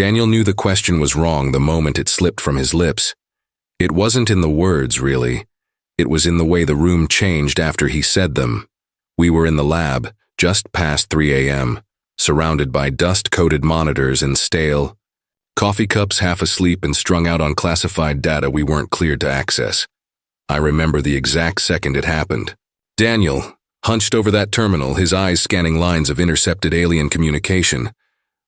Daniel knew the question was wrong the moment it slipped from his lips. It wasn't in the words, really. It was in the way the room changed after he said them. We were in the lab, just past 3 a.m., surrounded by dust-coated monitors and stale coffee cups, half asleep and strung out on classified data we weren't cleared to access. I remember the exact second it happened. Daniel, hunched over that terminal, his eyes scanning lines of intercepted alien communication,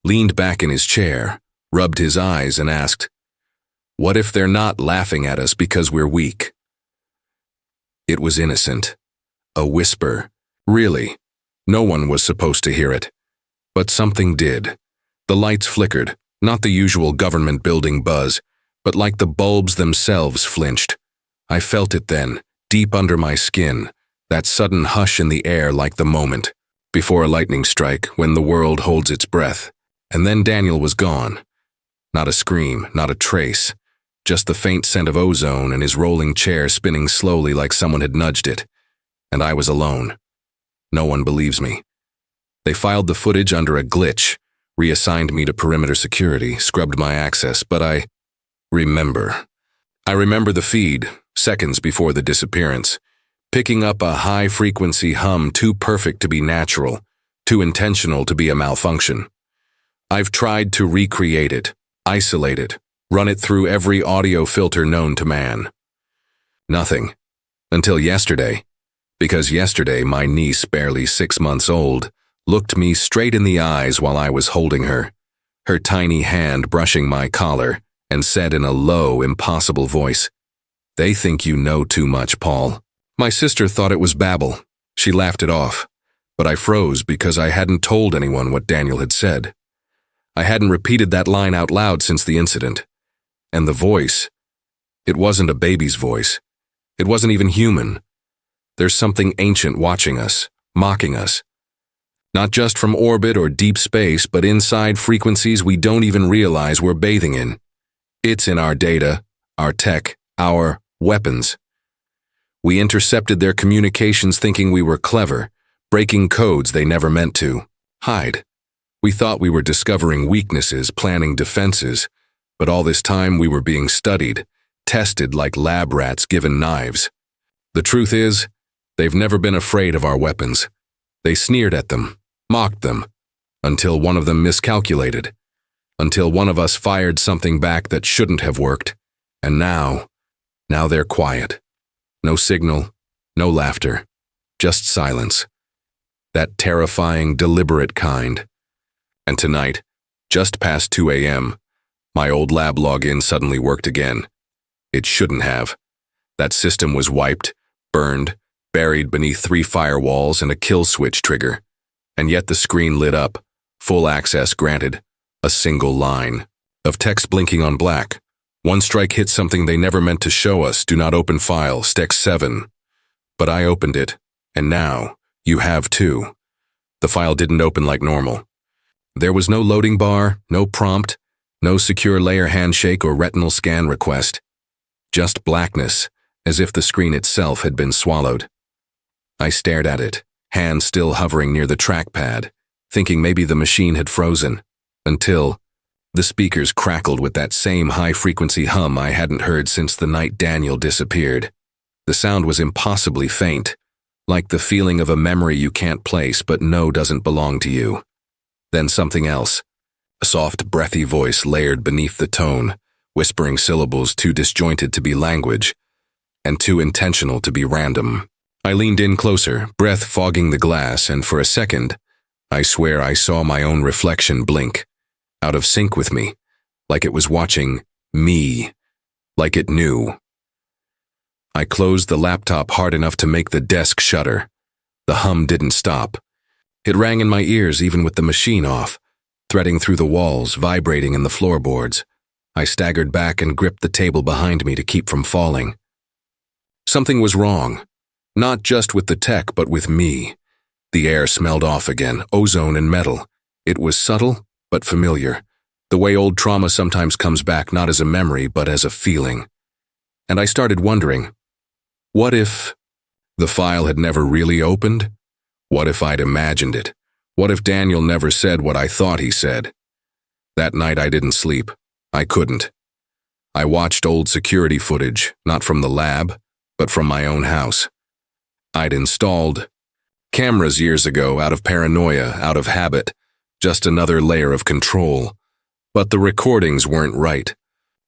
leaned back in his chair, rubbed his eyes and asked, "What if they're not laughing at us because we're weak?" It was innocent. A whisper. Really. No one was supposed to hear it. But something did. The lights flickered, not the usual government building buzz, but like the bulbs themselves flinched. I felt it then, deep under my skin, that sudden hush in the air like the moment, before a lightning strike, when the world holds its breath. And then Daniel was gone. Not a scream, not a trace. Just the faint scent of ozone and his rolling chair spinning slowly like someone had nudged it. And I was alone. No one believes me. They filed the footage under a glitch, reassigned me to perimeter security, scrubbed my access, but I remember. I remember the feed, seconds before the disappearance, picking up a high-frequency hum too perfect to be natural, too intentional to be a malfunction. I've tried to recreate it, isolate it, run it through every audio filter known to man. Nothing. Until yesterday. Because yesterday my niece, barely 6 months old, looked me straight in the eyes while I was holding her, her tiny hand brushing my collar, and said in a low, impossible voice, "They think you know too much, Paul." My sister thought it was babble. She laughed it off, but I froze because I hadn't told anyone what Daniel had said. I hadn't repeated that line out loud since the incident. And the voice, it wasn't a baby's voice. It wasn't even human. There's something ancient watching us, mocking us. Not just from orbit or deep space, but inside frequencies we don't even realize we're bathing in. It's in our data, our tech, our weapons. We intercepted their communications thinking we were clever, breaking codes they never meant to hide. We thought we were discovering weaknesses, planning defenses, but all this time we were being studied, tested like lab rats given knives. The truth is, they've never been afraid of our weapons. They sneered at them, mocked them, until one of them miscalculated, until one of us fired something back that shouldn't have worked. And now they're quiet. No signal, no laughter, just silence. That terrifying, deliberate kind. And tonight, just past 2 a.m., my old lab login suddenly worked again. It shouldn't have. That system was wiped, burned, buried beneath 3 firewalls and a kill switch trigger. And yet the screen lit up, full access granted, a single line of text blinking on black. One strike hit something they never meant to show us. Do not open file, STEC 7. But I opened it, and now you have too. The file didn't open like normal. There was no loading bar, no prompt, no secure layer handshake or retinal scan request. Just blackness, as if the screen itself had been swallowed. I stared at it, hand still hovering near the trackpad, thinking maybe the machine had frozen, until the speakers crackled with that same high-frequency hum I hadn't heard since the night Daniel disappeared. The sound was impossibly faint, like the feeling of a memory you can't place but know doesn't belong to you. Then something else, a soft, breathy voice layered beneath the tone, whispering syllables too disjointed to be language, and too intentional to be random. I leaned in closer, breath fogging the glass, and for a second, I swear I saw my own reflection blink, out of sync with me, like it was watching me, like it knew. I closed the laptop hard enough to make the desk shudder. The hum didn't stop. It rang in my ears even with the machine off, threading through the walls, vibrating in the floorboards. I staggered back and gripped the table behind me to keep from falling. Something was wrong, not just with the tech, but with me. The air smelled off again, ozone and metal. It was subtle, but familiar, the way old trauma sometimes comes back not as a memory, but as a feeling. And I started wondering, what if the file had never really opened? What if I'd imagined it? What if Daniel never said what I thought he said? That night I didn't sleep. I couldn't. I watched old security footage, not from the lab, but from my own house. I'd installed cameras years ago out of paranoia, out of habit, just another layer of control. But the recordings weren't right.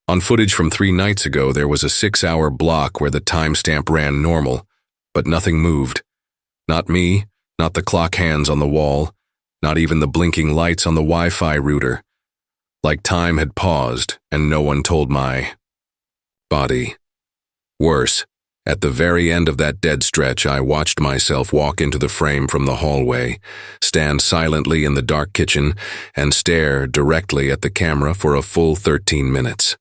On footage from 3 nights ago, there was a 6-hour block where the timestamp ran normal, but nothing moved. Not me, not the clock hands on the wall, not even the blinking lights on the Wi-Fi router. Like time had paused and no one told my body. Worse, at the very end of that dead stretch, I watched myself walk into the frame from the hallway, stand silently in the dark kitchen, and stare directly at the camera for a full 13 minutes.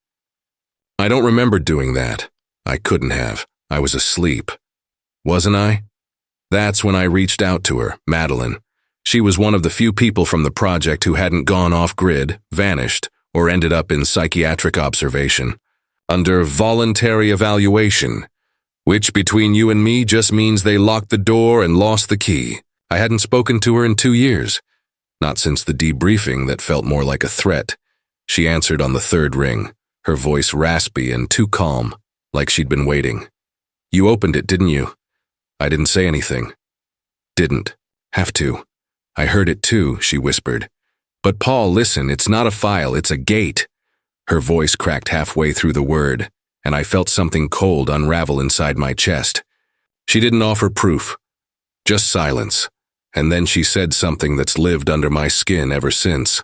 I don't remember doing that. I couldn't have. I was asleep. Wasn't I? That's when I reached out to her, Madeline. She was one of the few people from the project who hadn't gone off-grid, vanished, or ended up in psychiatric observation. Under voluntary evaluation, which between you and me just means they locked the door and lost the key. I hadn't spoken to her in 2 years. Not since the debriefing that felt more like a threat. She answered on the 3rd ring, her voice raspy and too calm, like she'd been waiting. You opened it, didn't you? I didn't say anything. Didn't. Have to. I heard it too, she whispered. But Paul, listen, it's not a file, it's a gate. Her voice cracked halfway through the word, and I felt something cold unravel inside my chest. She didn't offer proof, just silence, and then she said something that's lived under my skin ever since.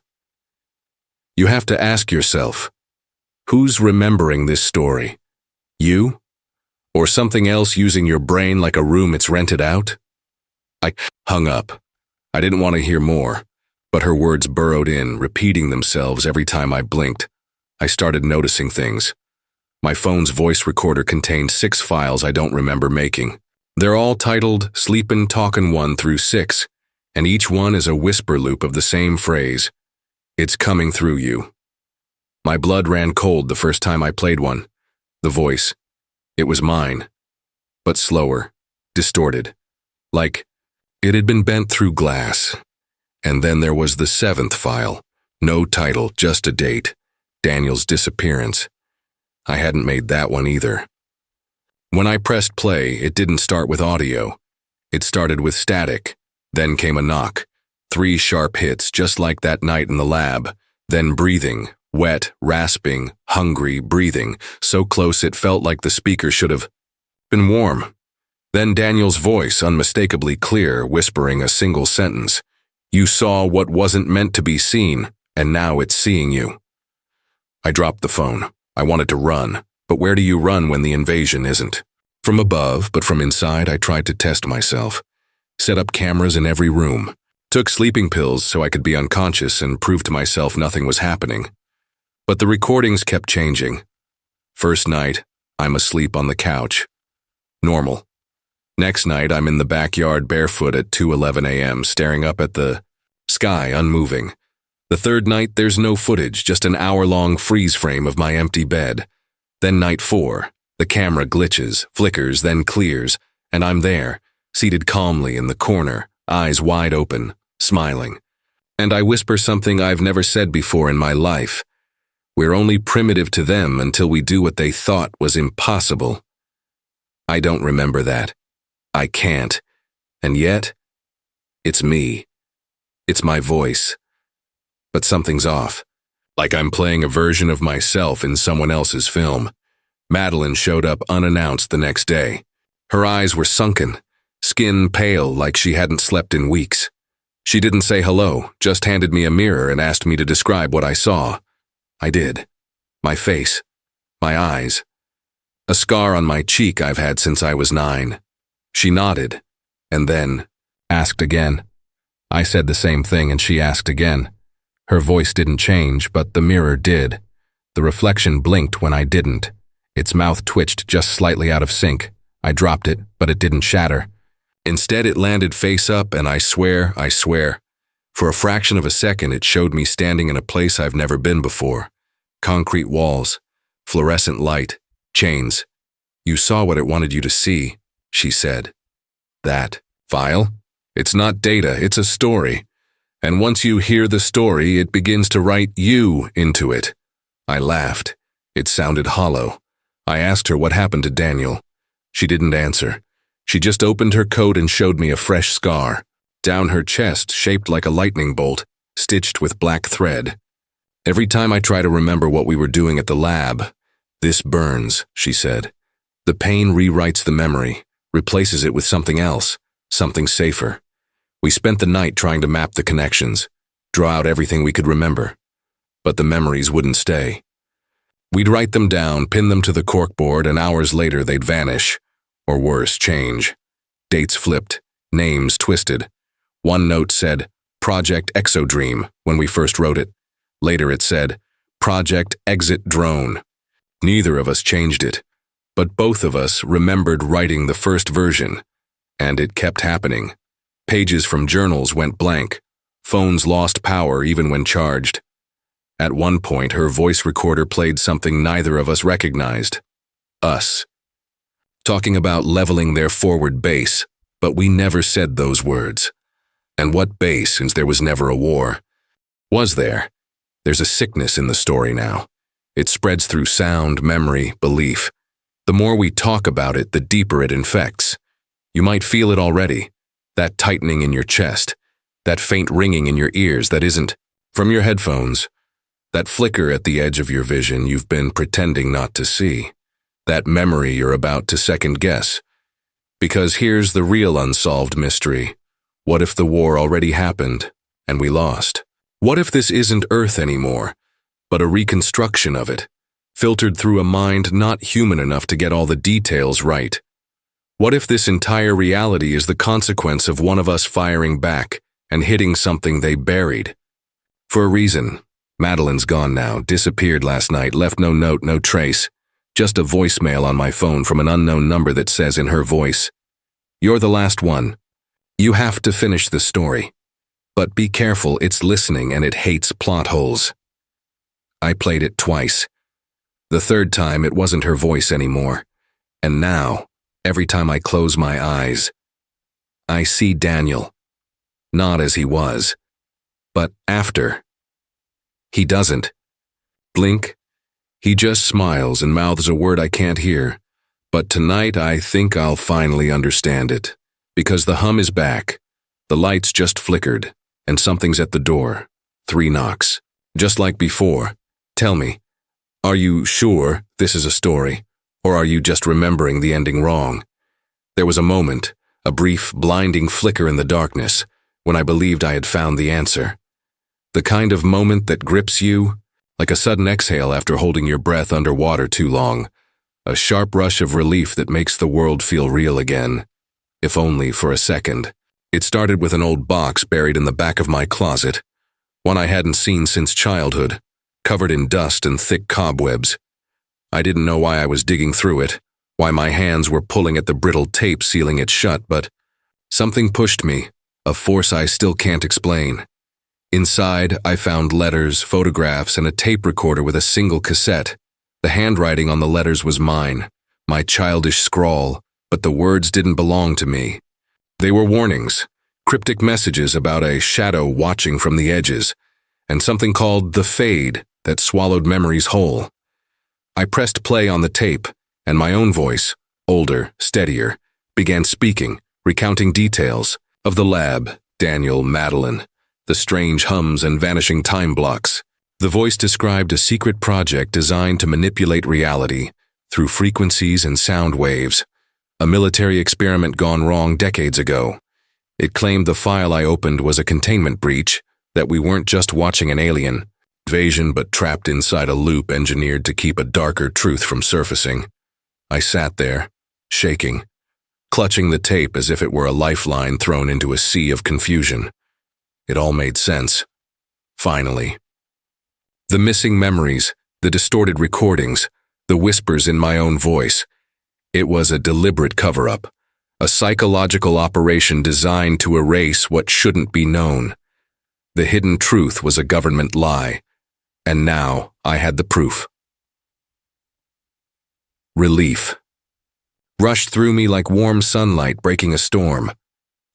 You have to ask yourself, who's remembering this story? You? Or something else using your brain like a room it's rented out? I hung up. I didn't want to hear more, but her words burrowed in, repeating themselves every time I blinked. I started noticing things. My phone's voice recorder contained 6 files I don't remember making. They're all titled Sleepin' Talkin' 1 through 6, and each one is a whisper loop of the same phrase. It's coming through you. My blood ran cold the first time I played one. The voice. It was mine, but slower, distorted, like it had been bent through glass. And then there was the 7th file. No title, just a date. Daniel's disappearance. I hadn't made that one either. When I pressed play, it didn't start with audio. It started with static. Then came a knock. 3 sharp hits, just like that night in the lab. Then breathing, wet, rasping, hungry, breathing, so close it felt like the speaker should have been warm. Then Daniel's voice, unmistakably clear, whispering a single sentence. You saw what wasn't meant to be seen, and now it's seeing you. I dropped the phone. I wanted to run, but where do you run when the invasion isn't? From above, but from inside, I tried to test myself. Set up cameras in every room. Took sleeping pills so I could be unconscious and prove to myself nothing was happening. But the recordings kept changing. First night, I'm asleep on the couch. Normal. Next night, I'm in the backyard barefoot at 2:11 a.m., staring up at the sky, unmoving. The 3rd night, there's no footage, just an hour-long freeze frame of my empty bed. Then night 4, the camera glitches, flickers, then clears, and I'm there, seated calmly in the corner, eyes wide open, smiling. And I whisper something I've never said before in my life. We're only primitive to them until we do what they thought was impossible. I don't remember that. I can't. And yet, it's me. It's my voice. But something's off. Like I'm playing a version of myself in someone else's film. Madeline showed up unannounced the next day. Her eyes were sunken, skin pale like she hadn't slept in weeks. She didn't say hello, just handed me a mirror and asked me to describe what I saw. I did. My face. My eyes. A scar on my cheek I've had since I was 9. She nodded, and then asked again. I said the same thing and she asked again. Her voice didn't change, but the mirror did. The reflection blinked when I didn't. Its mouth twitched just slightly out of sync. I dropped it, but it didn't shatter. Instead, it landed face up, and I swear, for a fraction of a second, it showed me standing in a place I've never been before. Concrete walls, fluorescent light, chains. You saw what it wanted you to see, she said. That file? It's not data, it's a story. And once you hear the story, it begins to write you into it. I laughed. It sounded hollow. I asked her what happened to Daniel. She didn't answer. She just opened her coat and showed me a fresh scar. Down her chest, shaped like a lightning bolt, stitched with black thread. Every time I try to remember what we were doing at the lab, this burns, she said. The pain rewrites the memory, replaces it with something else, something safer. We spent the night trying to map the connections, draw out everything we could remember. But the memories wouldn't stay. We'd write them down, pin them to the corkboard, and hours later they'd vanish. Or worse, change. Dates flipped, names twisted. One note said, Project Exodream, when we first wrote it. Later it said, Project Exit Drone. Neither of us changed it, but both of us remembered writing the first version. And it kept happening. Pages from journals went blank. Phones lost power even when charged. At one point, her voice recorder played something neither of us recognized. Us. Talking about leveling their forward base, but we never said those words. And what base, since there was never a war? Was there? There's a sickness in the story now. It spreads through sound, memory, belief. The more we talk about it, the deeper it infects. You might feel it already. That tightening in your chest. That faint ringing in your ears that isn't from your headphones. That flicker at the edge of your vision you've been pretending not to see. That memory you're about to second guess. Because here's the real unsolved mystery. What if the war already happened, and we lost? What if this isn't Earth anymore, but a reconstruction of it, filtered through a mind not human enough to get all the details right? What if this entire reality is the consequence of one of us firing back and hitting something they buried? For a reason, Madeline's gone now, disappeared last night, left no note, no trace. Just a voicemail on my phone from an unknown number that says in her voice, "You're the last one. You have to finish the story. But be careful, it's listening and it hates plot holes." I played it twice. The third time, it wasn't her voice anymore. And now, every time I close my eyes, I see Daniel. Not as he was, but after. He doesn't blink. He just smiles and mouths a word I can't hear. But tonight I think I'll finally understand it. Because the hum is back. The lights just flickered, and something's at the door. 3 knocks. Just like before. Tell me, are you sure this is a story? Or are you just remembering the ending wrong? There was a moment, a brief, blinding flicker in the darkness, when I believed I had found the answer. The kind of moment that grips you, like a sudden exhale after holding your breath underwater too long. A sharp rush of relief that makes the world feel real again. If only for a second. It started with an old box buried in the back of my closet, one I hadn't seen since childhood, covered in dust and thick cobwebs. I didn't know why I was digging through it, why my hands were pulling at the brittle tape sealing it shut, but something pushed me, a force I still can't explain. Inside, I found letters, photographs, and a tape recorder with a single cassette. The handwriting on the letters was mine, my childish scrawl, but the words didn't belong to me. They were warnings, cryptic messages about a shadow watching from the edges, and something called the fade that swallowed memories whole. I pressed play on the tape, and my own voice, older, steadier, began speaking, recounting details of the lab, Daniel, Madeline, the strange hums and vanishing time blocks. The voice described a secret project designed to manipulate reality through frequencies and sound waves. A military experiment gone wrong decades ago. It claimed the file I opened was a containment breach, that we weren't just watching an alien invasion but trapped inside a loop engineered to keep a darker truth from surfacing. I sat there, shaking, clutching the tape as if it were a lifeline thrown into a sea of confusion. It all made sense. Finally. The missing memories, the distorted recordings, the whispers in my own voice. It was a deliberate cover-up, a psychological operation designed to erase what shouldn't be known. The hidden truth was a government lie, and now I had the proof. Relief rushed through me like warm sunlight breaking a storm.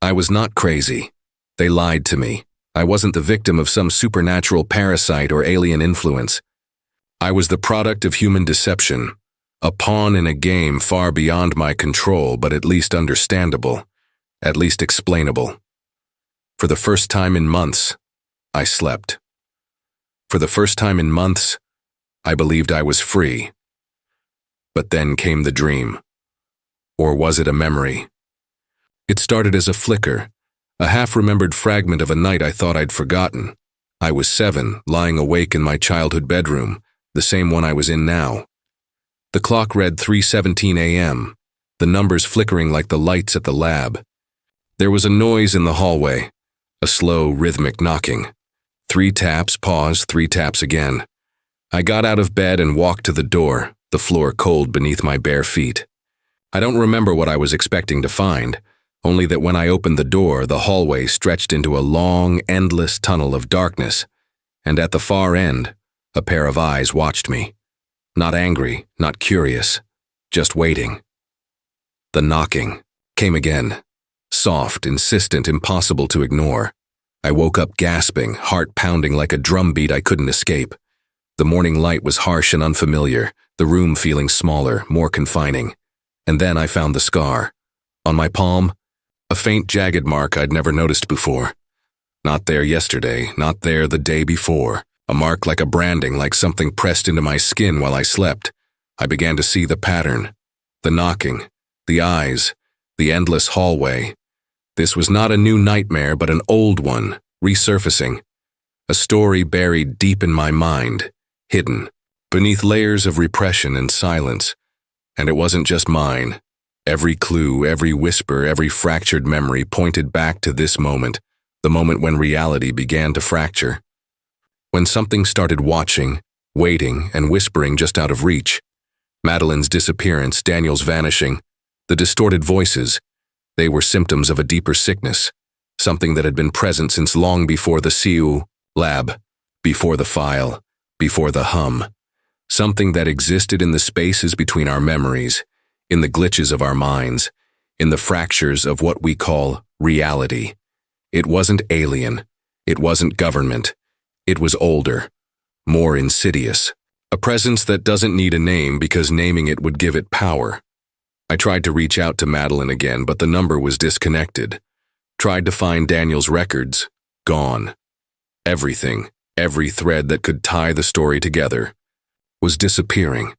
I was not crazy. They lied to me. I wasn't the victim of some supernatural parasite or alien influence. I was the product of human deception, a pawn in a game far beyond my control, but at least understandable, at least explainable. For the first time in months, I slept. For the first time in months, I believed I was free. But then came the dream. Or was it a memory? It started as a flicker, a half-remembered fragment of a night I thought I'd forgotten. I was 7, lying awake in my childhood bedroom, the same one I was in now. The clock read 3:17 a.m., the numbers flickering like the lights at the lab. There was a noise in the hallway, a slow, rhythmic knocking. 3 taps, pause, 3 taps again. I got out of bed and walked to the door, the floor cold beneath my bare feet. I don't remember what I was expecting to find, only that when I opened the door, the hallway stretched into a long, endless tunnel of darkness, and at the far end, a pair of eyes watched me. Not angry, not curious, just waiting. The knocking came again, soft, insistent, impossible to ignore. I woke up gasping, heart pounding like a drumbeat I couldn't escape. The morning light was harsh and unfamiliar, the room feeling smaller, more confining. And then I found the scar. On my palm, a faint jagged mark I'd never noticed before. Not there yesterday, not there the day before. A mark like a branding, like something pressed into my skin while I slept. I began to see the pattern, the knocking, the eyes, the endless hallway. This was not a new nightmare, but an old one, resurfacing. A story buried deep in my mind, hidden, beneath layers of repression and silence. And it wasn't just mine. Every clue, every whisper, every fractured memory pointed back to this moment, the moment when reality began to fracture. When something started watching, waiting, and whispering just out of reach. Madeline's disappearance, Daniel's vanishing, the distorted voices, they were symptoms of a deeper sickness, something that had been present since long before the CU lab, before the file, before the hum. Something that existed in the spaces between our memories, in the glitches of our minds, in the fractures of what we call reality. It wasn't alien. It wasn't government. It was older, more insidious. A presence that doesn't need a name because naming it would give it power. I tried to reach out to Madeline again, but the number was disconnected. Tried to find Daniel's records. Gone. Everything, every thread that could tie the story together, was disappearing.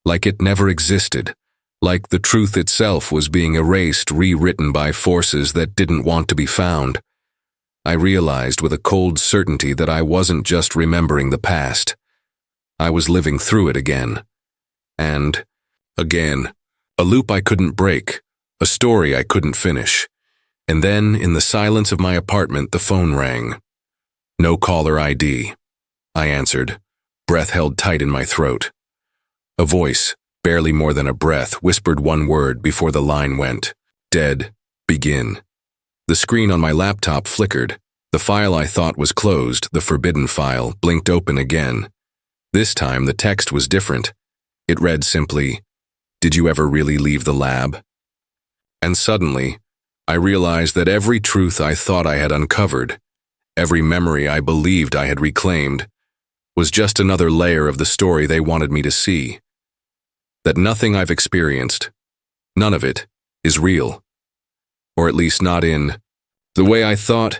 Like it never existed. Like the truth itself was being erased, rewritten by forces that didn't want to be found. I realized with a cold certainty that I wasn't just remembering the past. I was living through it again. And, again, a loop I couldn't break, a story I couldn't finish. And then, in the silence of my apartment, the phone rang. No caller ID. I answered, breath held tight in my throat. A voice, barely more than a breath, whispered one word before the line went. Dead. Begin. The screen on my laptop flickered. The file I thought was closed, the forbidden file, blinked open again. This time the text was different. It read simply, "Did you ever really leave the lab?" And suddenly, I realized that every truth I thought I had uncovered, every memory I believed I had reclaimed, was just another layer of the story they wanted me to see. That nothing I've experienced, none of it, is real. Or at least not in the way I thought.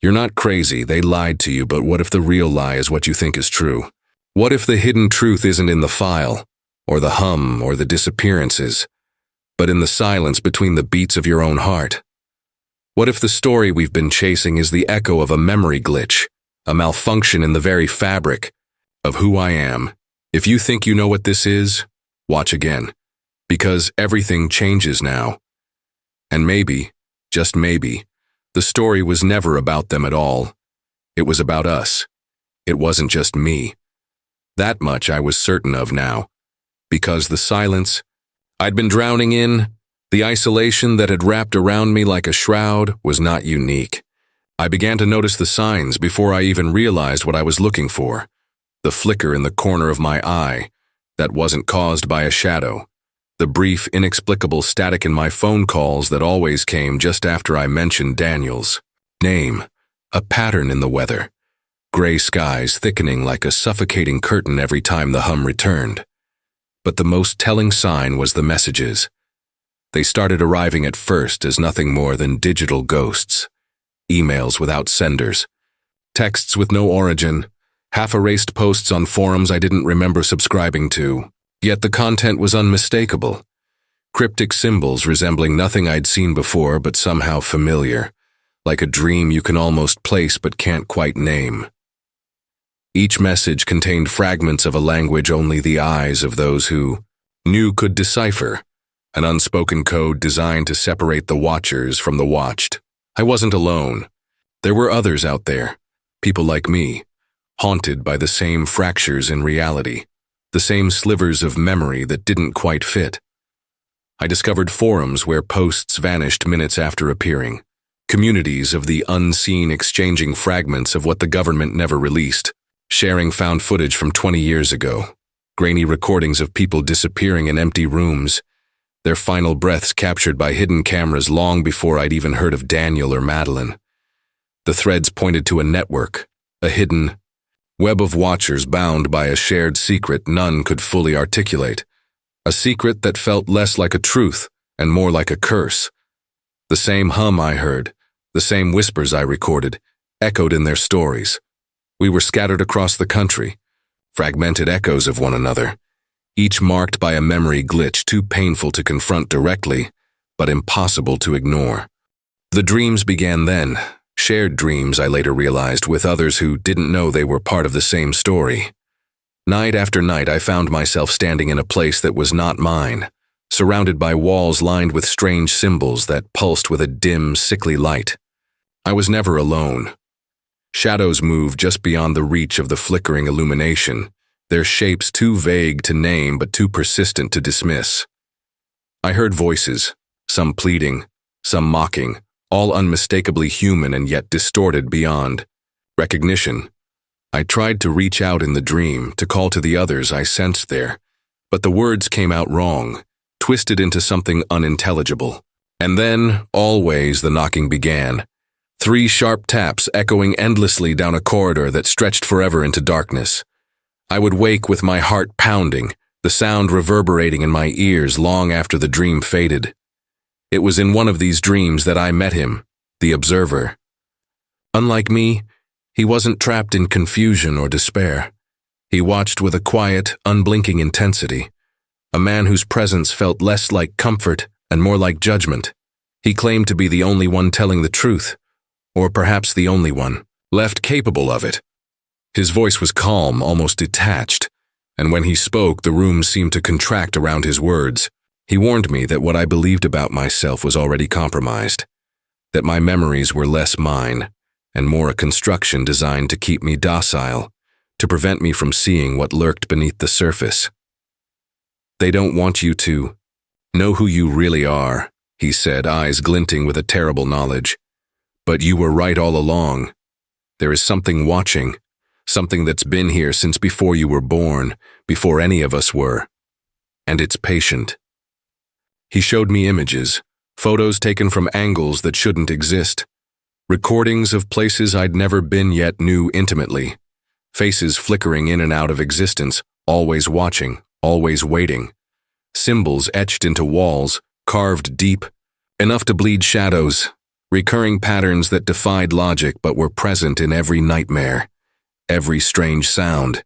You're not crazy, they lied to you, but what if the real lie is what you think is true? What if the hidden truth isn't in the file, or the hum, or the disappearances, but in the silence between the beats of your own heart? What if the story we've been chasing is the echo of a memory glitch, a malfunction in the very fabric of who I am? If you think you know what this is, watch again, because everything changes now. And maybe, just maybe, the story was never about them at all. It was about us. It wasn't just me. That much I was certain of now, because the silence I'd been drowning in, the isolation that had wrapped around me like a shroud, was not unique. I began to notice the signs before I even realized what I was looking for. The flicker in the corner of my eye that wasn't caused by a shadow. The brief, inexplicable static in my phone calls that always came just after I mentioned Daniel's name. a pattern in the weather. Gray skies thickening like a suffocating curtain every time the hum returned. But the most telling sign was the messages. They started arriving at first as nothing more than digital ghosts. Emails without senders. Texts with no origin. Half-erased posts on forums I didn't remember subscribing to. Yet the content was unmistakable. Cryptic symbols resembling nothing I'd seen before but somehow familiar. Like a dream you can almost place but can't quite name. Each message contained fragments of a language only the eyes of those who knew could decipher, an unspoken code designed to separate the watchers from the watched. I wasn't alone. There were others out there, people like me, haunted by the same fractures in reality, the same slivers of memory that didn't quite fit. I discovered forums where posts vanished minutes after appearing, communities of the unseen exchanging fragments of what the government never released. Sharing found footage from 20 years ago, grainy recordings of people disappearing in empty rooms, their final breaths captured by hidden cameras long before I'd even heard of Daniel or Madeline. The threads pointed to a network, a hidden web of watchers bound by a shared secret none could fully articulate, a secret that felt less like a truth and more like a curse. The same hum I heard, the same whispers I recorded, echoed in their stories. We were scattered across the country, fragmented echoes of one another, each marked by a memory glitch too painful to confront directly, but impossible to ignore. The dreams began then, shared dreams I later realized with others who didn't know they were part of the same story. Night after night I found myself standing in a place that was not mine, surrounded by walls lined with strange symbols that pulsed with a dim, sickly light. I was never alone. Shadows moved just beyond the reach of the flickering illumination, their shapes too vague to name but too persistent to dismiss. I heard voices, some pleading, some mocking, all unmistakably human and yet distorted beyond recognition. I tried to reach out in the dream, to call to the others I sensed there, but the words came out wrong, twisted into something unintelligible. And then, always, the knocking began. 3 sharp taps echoing endlessly down a corridor that stretched forever into darkness. I would wake with my heart pounding, the sound reverberating in my ears long after the dream faded. It was in one of these dreams that I met him, the observer. Unlike me, he wasn't trapped in confusion or despair. He watched with a quiet, unblinking intensity, a man whose presence felt less like comfort and more like judgment. He claimed to be the only one telling the truth, or perhaps the only one left capable of it. His voice was calm, almost detached, and when he spoke, the room seemed to contract around his words. He warned me that what I believed about myself was already compromised, that my memories were less mine, and more a construction designed to keep me docile, to prevent me from seeing what lurked beneath the surface. They don't want you to know who you really are, he said, eyes glinting with a terrible knowledge. But you were right all along. There is something watching, something that's been here since before you were born, before any of us were. And it's patient. He showed me images, photos taken from angles that shouldn't exist, recordings of places I'd never been yet knew intimately, faces flickering in and out of existence, always watching, always waiting, symbols etched into walls, carved deep, enough to bleed shadows, recurring patterns that defied logic but were present in every nightmare, every strange sound,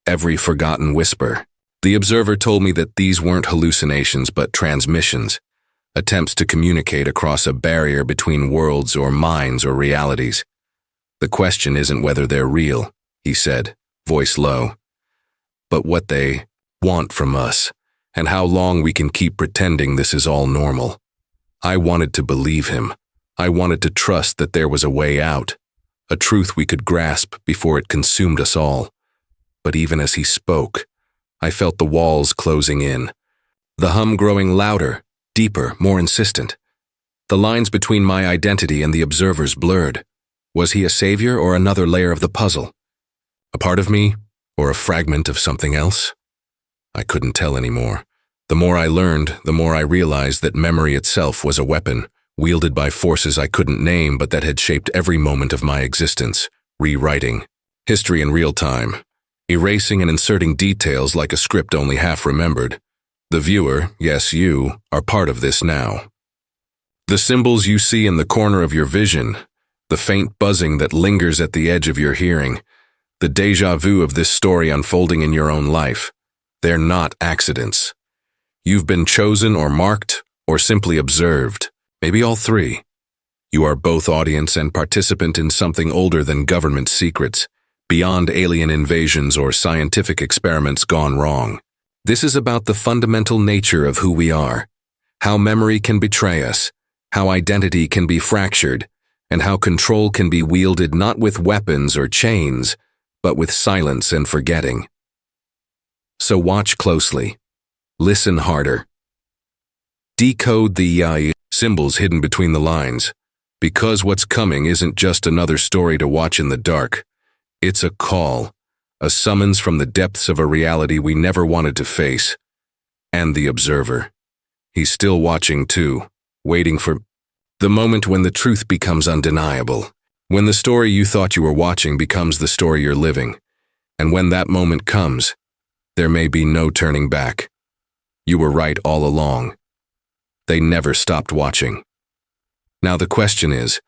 every forgotten whisper. The observer told me that these weren't hallucinations but transmissions, attempts to communicate across a barrier between worlds or minds or realities. The question isn't whether they're real, he said, voice low, but what they want from us, and how long we can keep pretending this is all normal. I wanted to believe him. I wanted to trust that there was a way out, a truth we could grasp before it consumed us all. But even as he spoke, I felt the walls closing in, the hum growing louder, deeper, more insistent. The lines between my identity and the observer's blurred. Was he a savior or another layer of the puzzle? A part of me, or a fragment of something else? I couldn't tell anymore. The more I learned, the more I realized that memory itself was a weapon, wielded by forces I couldn't name but that had shaped every moment of my existence, rewriting history in real time, erasing and inserting details like a script only half remembered. The viewer, yes you, are part of this now. The symbols you see in the corner of your vision, the faint buzzing that lingers at the edge of your hearing, the déjà vu of this story unfolding in your own life, they're not accidents. You've been chosen or marked or simply observed, maybe all three. You are both audience and participant in something older than government secrets, beyond alien invasions or scientific experiments gone wrong. This is about the fundamental nature of who we are, how memory can betray us, how identity can be fractured, and how control can be wielded not with weapons or chains, but with silence and forgetting. So watch closely. Listen harder. Decode the symbols hidden between the lines, because what's coming isn't just another story to watch in the dark. It's a call, a summons from the depths of a reality we never wanted to face. And the observer. He's still watching too, waiting for the moment when the truth becomes undeniable, when the story you thought you were watching becomes the story you're living. And when that moment comes, there may be no turning back. You were right all along. They never stopped watching. Now the question is,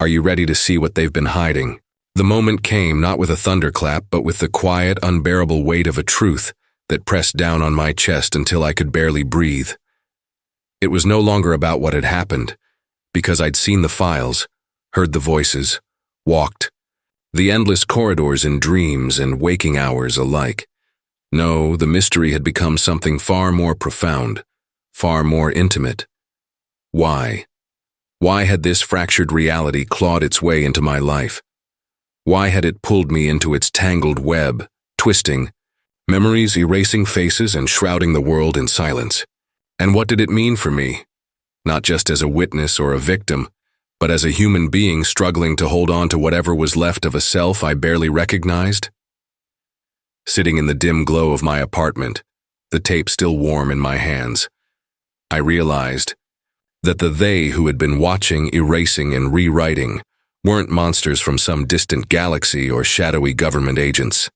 are you ready to see what they've been hiding? The moment came not with a thunderclap, but with the quiet, unbearable weight of a truth that pressed down on my chest until I could barely breathe. It was no longer about what had happened, because I'd seen the files, heard the voices, walked the endless corridors in dreams and waking hours alike. No, the mystery had become something far more profound, far more intimate. Why? Why had this fractured reality clawed its way into my life? Why had it pulled me into its tangled web, twisting, memories erasing faces and shrouding the world in silence? And what did it mean for me? Not just as a witness or a victim, but as a human being struggling to hold on to whatever was left of a self I barely recognized? Sitting in the dim glow of my apartment, the tape still warm in my hands, I realized that the they who had been watching, erasing, and rewriting weren't monsters from some distant galaxy or shadowy government agents.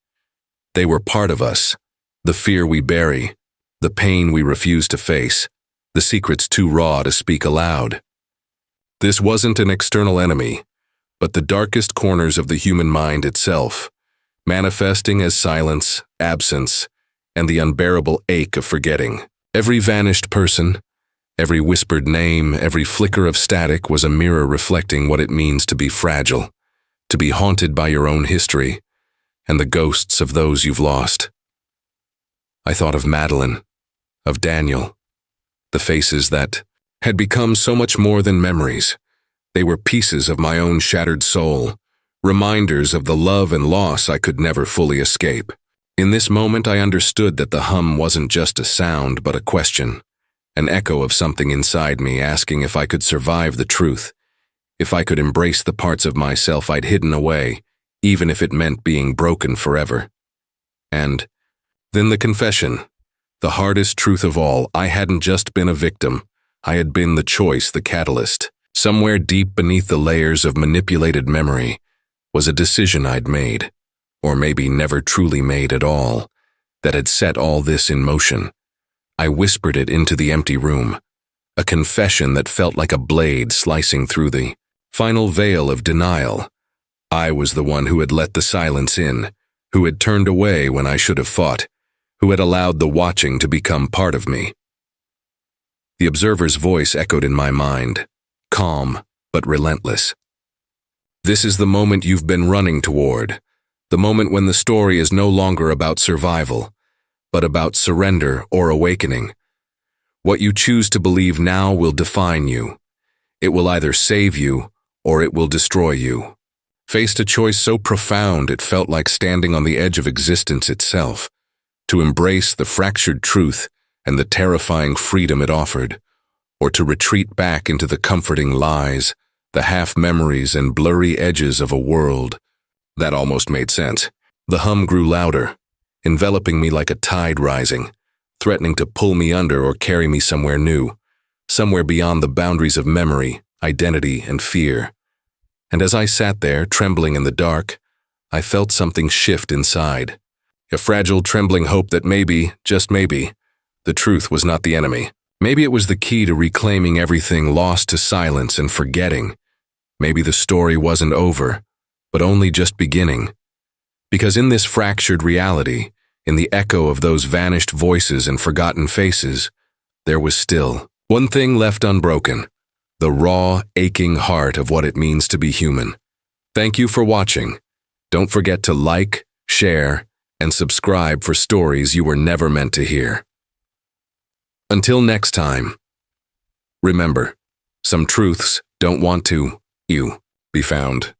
They were part of us, the fear we bury, the pain we refuse to face, the secrets too raw to speak aloud. This wasn't an external enemy, but the darkest corners of the human mind itself, manifesting as silence, absence, and the unbearable ache of forgetting. Every vanished person, every whispered name, every flicker of static was a mirror reflecting what it means to be fragile, to be haunted by your own history, and the ghosts of those you've lost. I thought of Madeline, of Daniel, the faces that had become so much more than memories. They were pieces of my own shattered soul, reminders of the love and loss I could never fully escape. In this moment I understood that the hum wasn't just a sound but a question, an echo of something inside me asking if I could survive the truth, if I could embrace the parts of myself I'd hidden away, even if it meant being broken forever. And then the confession, the hardest truth of all. I hadn't just been a victim, I had been the choice, the catalyst. Somewhere deep beneath the layers of manipulated memory was a decision I'd made, or maybe never truly made at all, that had set all this in motion. I whispered it into the empty room, a confession that felt like a blade slicing through the final veil of denial. I was the one who had let the silence in, who had turned away when I should have fought, who had allowed the watching to become part of me. The observer's voice echoed in my mind, calm but relentless. This is the moment you've been running toward, the moment when the story is no longer about survival, but about surrender or awakening. What you choose to believe now will define you. It will either save you or it will destroy you. Faced a choice so profound it felt like standing on the edge of existence itself, to embrace the fractured truth and the terrifying freedom it offered, or to retreat back into the comforting lies, the half-memories and blurry edges of a world that almost made sense. The hum grew louder, enveloping me like a tide rising, threatening to pull me under or carry me somewhere new, somewhere beyond the boundaries of memory identity, and fear. And as I sat there, trembling in the dark, I felt something shift inside. A fragile, trembling hope that maybe, just maybe, the truth was not the enemy. Maybe it was the key to reclaiming everything lost to silence and forgetting. Maybe the story wasn't over, but only just beginning. Because in this fractured reality, in the echo of those vanished voices and forgotten faces, there was still one thing left unbroken: the raw, aching heart of what it means to be human. Thank you for watching. Don't forget to like, share, and subscribe for stories you were never meant to hear. Until next time, remember, some truths don't want to be found.